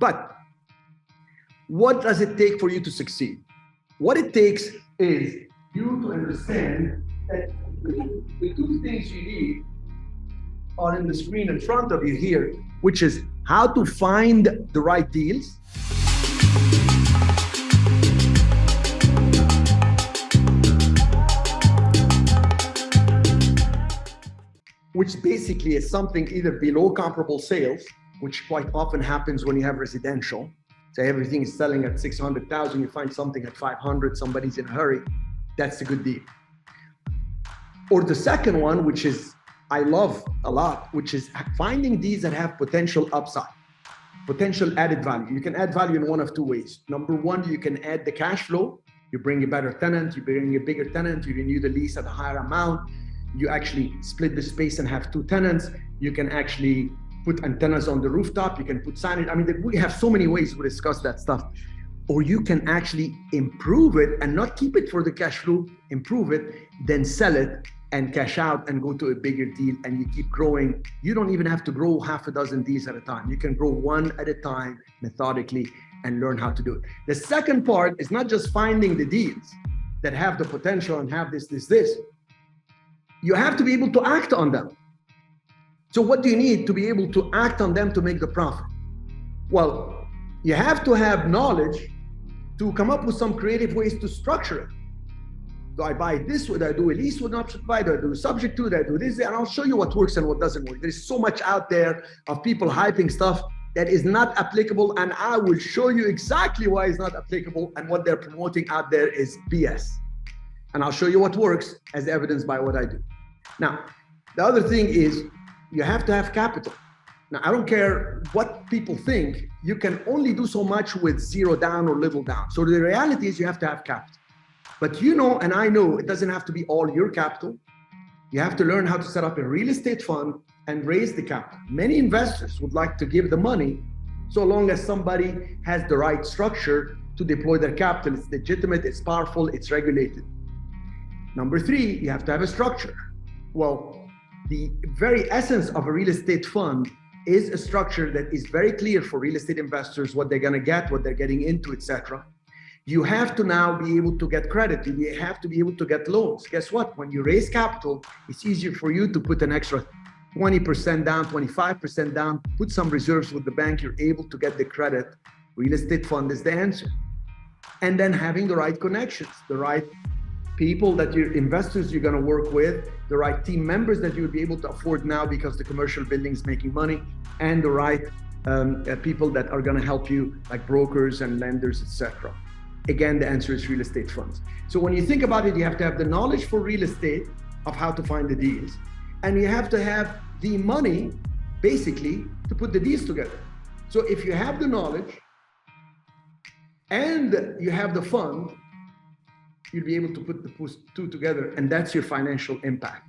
But what does it take for you to succeed? What it takes is you to understand that the two things you need are in the screen in front of you here, which is how to find the right deals, which basically is something either below comparable sales, which quite often happens when you have residential. So everything is selling at 600,000, you find something at 500, somebody's in a hurry, that's a good deal. Or the second one, which is I love a lot, which is finding deals that have potential upside, potential added value. You can add value in one of two ways. Number one, you can add the cash flow. You bring a better tenant, you bring a bigger tenant, you renew the lease at a higher amount. You actually split the space and have two tenants. You can actually put antennas on the rooftop. You can put signage. I mean, we have so many ways to discuss that stuff. Or you can actually improve it and not keep it for the cash flow, improve it, then sell it and cash out and go to a bigger deal, and you keep growing. You don't even have to grow half a dozen deals at a time. You can grow one at a time methodically and learn how to do it. The second part is not just finding the deals that have the potential and have this. You have to be able to act on them. So what do you need to be able to act on them to make the profit? Well, you have to have knowledge to come up with some creative ways to structure it. Do I buy this? Would I do a lease with an option to buy? Do I do a subject to? Do I do this? And I'll show you what works and what doesn't work. There's so much out there of people hyping stuff that is not applicable, and I will show you exactly why it's not applicable, and what they're promoting out there is BS. And I'll show you what works as evidenced by what I do. Now, the other thing is you have to have capital. Now, I don't care what people think, you can only do so much with zero down or little down. So the reality is you have to have capital. But you know, and I know, it doesn't have to be all your capital. You have to learn how to set up a real estate fund and raise the capital. Many investors would like to give the money so long as somebody has the right structure to deploy their capital. It's legitimate, it's powerful, it's regulated. Number three, you have to have a structure. Well, the very essence of a real estate fund is a structure that is very clear for real estate investors, what they're going to get, what they're getting into, etc. You have to now be able to get credit. You have to be able to get loans. Guess what? When you raise capital, it's easier for you to put an extra 20% down, 25% down, put some reserves with the bank. You're able to get the credit. Real estate fund is the answer. And then having the right connections, the right people that your investors you're going to work with, the right team members that you'll be able to afford now because the commercial building is making money, and the right people that are going to help you, like brokers and lenders, etc. Again, the answer is real estate funds. So when you think about it, you have to have the knowledge for real estate of how to find the deals, and you have to have the money basically to put the deals together. So if you have the knowledge and you have the fund, you'll be able to put the two together, and that's your financial impact.